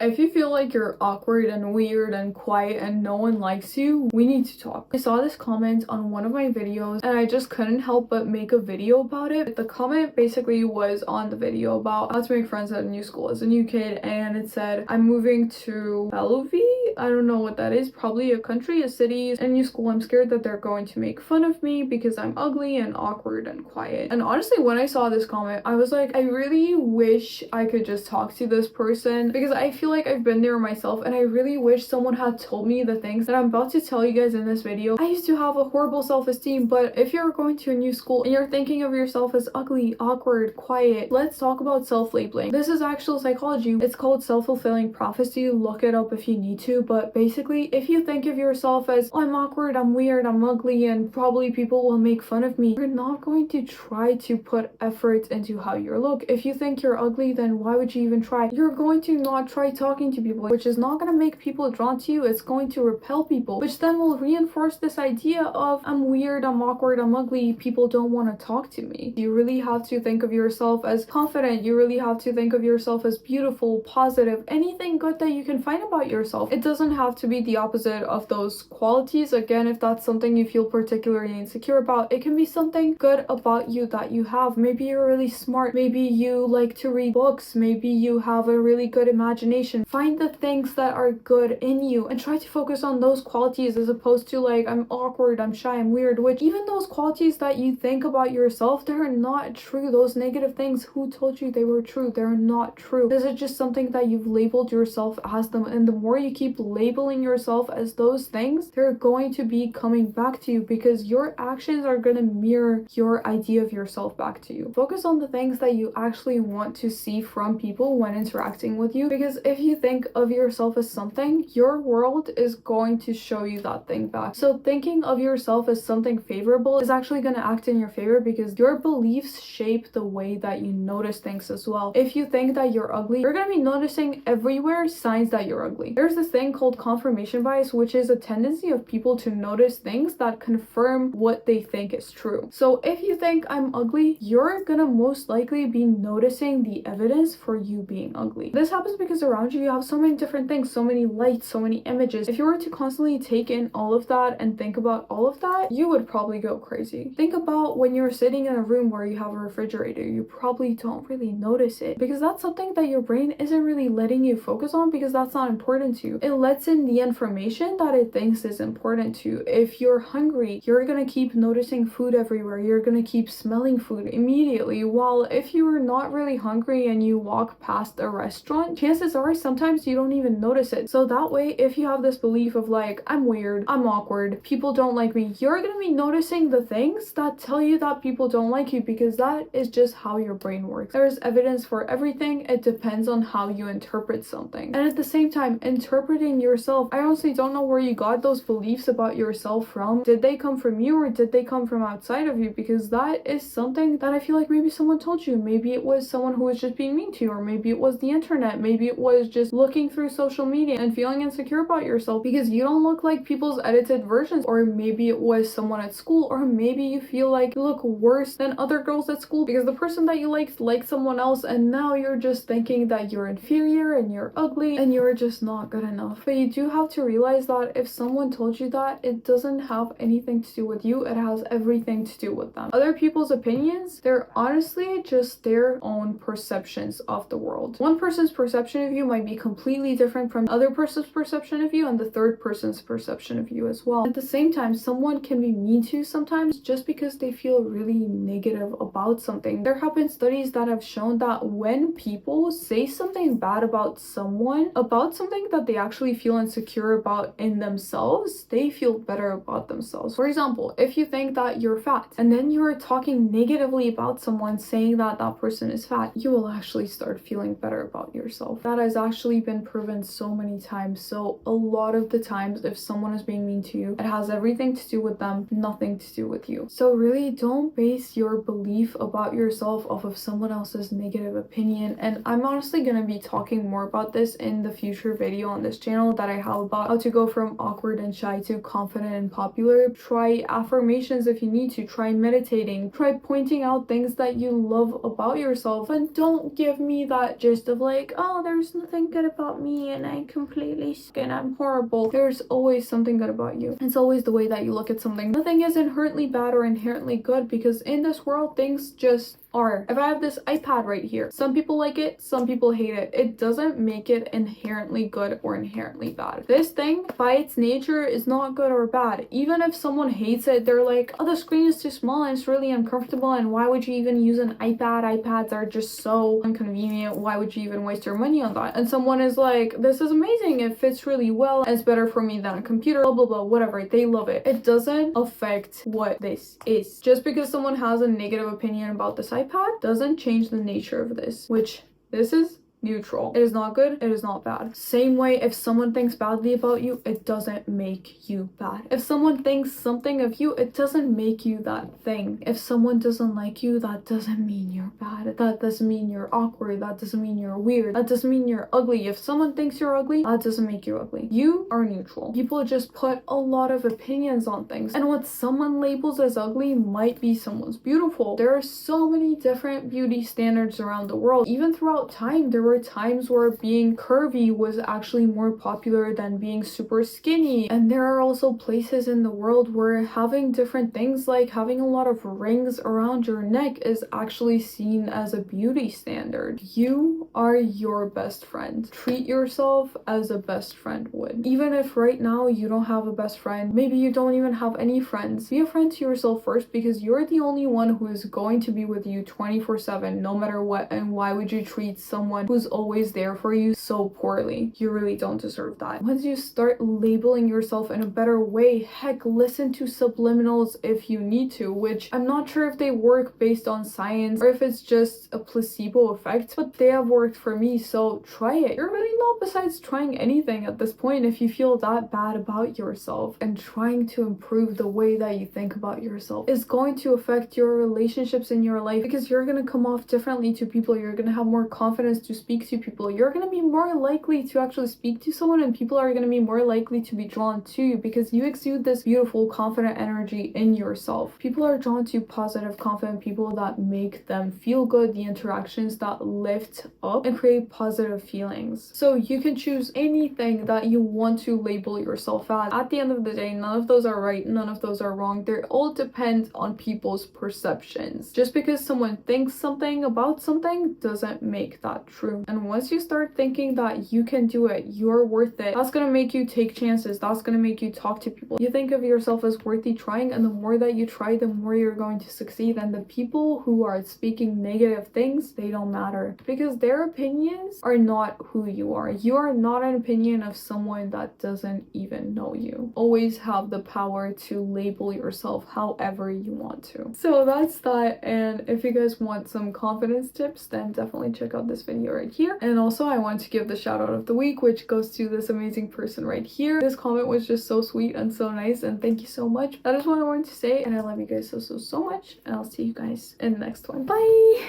If you feel like you're awkward and weird and quiet and no one likes you, we need to talk. I saw this comment on one of my videos and I just couldn't help but make a video about it. The comment basically was on the video about how to make friends at a new school as a new kid, and it said, I'm moving to Bellevue? I don't know what that is, probably a country, a city, a new school. I'm scared that they're going to make fun of me because I'm ugly and awkward and quiet. And honestly, when I saw this comment, I was like, I really wish I could just talk to this person because I feel like I've been there myself, and I really wish someone had told me the things that I'm about to tell you guys in this video. I used to have a horrible self-esteem, but if you're going to a new school and you're thinking of yourself as ugly, awkward, quiet, let's talk about self-labeling. This is actual psychology. It's called self-fulfilling prophecy. Look it up if you need to. But basically, if you think of yourself as, oh, I'm awkward, I'm weird, I'm ugly, and probably people will make fun of me, you're not going to try to put effort into how you look. If you think you're ugly, then why would you even try? You're going to not try talking to people, which is not going to make people drawn to you. It's going to repel people, which then will reinforce this idea of, I'm weird, I'm awkward, I'm ugly, people don't want to talk to me. You really have to think of yourself as confident. You really have to think of yourself as beautiful, positive, anything good that you can find about yourself. It doesn't have to be the opposite of those qualities. Again, if that's something you feel particularly insecure about, it can be something good about you that you have. Maybe you're really smart, maybe you like to read books, maybe you have a really good imagination. Find the things that are good in you and try to focus on those qualities as opposed to like, I'm awkward, I'm shy, I'm weird, which even those qualities that you think about yourself, they're not true. Those negative things, who told you they were true? They're not true. This is just something that you've labeled yourself as them, and the more you keep labeling yourself as those things, they're going to be coming back to you because your actions are going to mirror your idea of yourself back to you. Focus on the things that you actually want to see from people when interacting with you, because if you think of yourself as something, your world is going to show you that thing back. So thinking of yourself as something favorable is actually going to act in your favor because your beliefs shape the way that you notice things as well. If you think that you're ugly, you're going to be noticing everywhere signs that you're ugly. There's this thing called confirmation bias, which is a tendency of people to notice things that confirm what they think is true. So if you think I'm ugly, you're gonna most likely be noticing the evidence for you being ugly. This happens because around you have so many different things, so many lights, so many images. If you were to constantly take in all of that and think about all of that, you would probably go crazy. Think about when you're sitting in a room where you have a refrigerator. You probably don't really notice it because that's something that your brain isn't really letting you focus on because that's not important to you. It lets in the information that it thinks is important to you. If you're hungry, you're gonna keep noticing food everywhere. You're gonna keep smelling food immediately. While if you're not really hungry and you walk past a restaurant, chances are sometimes you don't even notice it. So that way, if you have this belief of like, I'm weird, I'm awkward, people don't like me, you're gonna be noticing the things that tell you that people don't like you because that is just how your brain works. There's evidence for everything. It depends on how you interpret something. And at the same time, interpreting yourself, I honestly don't know where you got those beliefs about yourself from. Did they come from you or did they come from outside of you? Because that is something that I feel like maybe someone told you. Maybe it was someone who was just being mean to you, or maybe it was the internet. Maybe it was just looking through social media and feeling insecure about yourself because you don't look like people's edited versions, or maybe it was someone at school, or maybe you feel like you look worse than other girls at school because the person that you liked someone else, and now you're just thinking that you're inferior and you're ugly and you're just not good enough. But you do have to realize that if someone told you that, it doesn't have anything to do with you. It has everything to do with them. Other people's opinions, they're honestly just their own perceptions of the world. One person's perception of you might be completely different from other person's perception of you and the third person's perception of you as well. At the same time, someone can be mean to you sometimes just because they feel really negative about something. There have been studies that have shown that when people say something bad about someone, about something that they actually feel insecure about in themselves, they feel better about themselves. For example, if you think that you're fat and then you're talking negatively about someone saying that that person is fat, you will actually start feeling better about yourself. That has actually been proven so many times. So a lot of the times if someone is being mean to you, it has everything to do with them, nothing to do with you. So really don't base your belief about yourself off of someone else's negative opinion. And I'm honestly going to be talking more about this in the future video on this channel channel that I have about how to go from awkward and shy to confident and popular. Try affirmations if you need to. Try meditating. Try pointing out things that you love about yourself, and don't give me that gist of like, oh, there's nothing good about me and I completely suck and I'm horrible. There's always something good about you. It's always the way that you look at something. Nothing is inherently bad or inherently good, because in this world things just are. If I have this iPad right here, some people like it, some people hate it. It doesn't make it inherently good or inherently bad. This thing by its nature is not good or bad. Even if someone hates it, they're like, oh, the screen is too small and it's really uncomfortable, and why would you even use an iPad? iPads are just so inconvenient. Why would you even waste your money on that? And someone is like, this is amazing, it fits really well, it's better for me than a computer, blah blah blah, whatever. They love it. It doesn't affect what this is. Just because someone has a negative opinion about this iPad doesn't change the nature of this, which this is neutral. It is not good, it is not bad. Same way, if someone thinks badly about you, it doesn't make you bad. If someone thinks something of you, it doesn't make you that thing. If someone doesn't like you, that doesn't mean you're bad. That doesn't mean you're awkward. That doesn't mean you're weird. That doesn't mean you're ugly. If someone thinks you're ugly, that doesn't make you ugly. You are neutral. People just put a lot of opinions on things, and what someone labels as ugly might be someone's beautiful. There are so many different beauty standards around the world. Even throughout time, there were times where being curvy was actually more popular than being super skinny, and there are also places in the world where having different things, like having a lot of rings around your neck, is actually seen as a beauty standard. You are your best friend. Treat yourself as a best friend would. Even if right now you don't have a best friend, maybe you don't even have any friends, be a friend to yourself first, because you're the only one who is going to be with you 24/7 no matter what. And why would you treat someone who's always there for you so poorly? You really don't deserve that. Once you start labeling yourself in a better way, heck, listen to subliminals if you need to, which I'm not sure if they work based on science or if it's just a placebo effect, but they have worked for me, so try it. You're really not besides trying anything at this point if you feel that bad about yourself, and trying to improve the way that you think about yourself is going to affect your relationships in your life, because you're going to come off differently to people. You're going to have more confidence to speak to people. You're going to be more likely to actually speak to someone, and people are going to be more likely to be drawn to you because you exude this beautiful, confident energy in yourself. People are drawn to positive, confident people that make them feel good, the interactions that lift up and create positive feelings. So you can choose anything that you want to label yourself as. At the end of the day, none of those are right, none of those are wrong. They all depend on people's perceptions. Just because someone thinks something about something doesn't make that true. And once you start thinking that you can do it, you're worth it, that's gonna make you take chances. That's gonna make you talk to people. You think of yourself as worthy trying, and the more that you try, the more you're going to succeed. And the people who are speaking negative things, they don't matter, because their opinions are not who you are. You are not an opinion of someone that doesn't even know you. Always have the power to label yourself however you want to. So that's that. And if you guys want some confidence tips, then definitely check out this video right here. And also I want to give the shout out of the week, which goes to this amazing person right here. This comment was just so sweet and so nice, and thank you so much. That is what I wanted to say, and I love you guys so much, and I'll see you guys in the next one. Bye.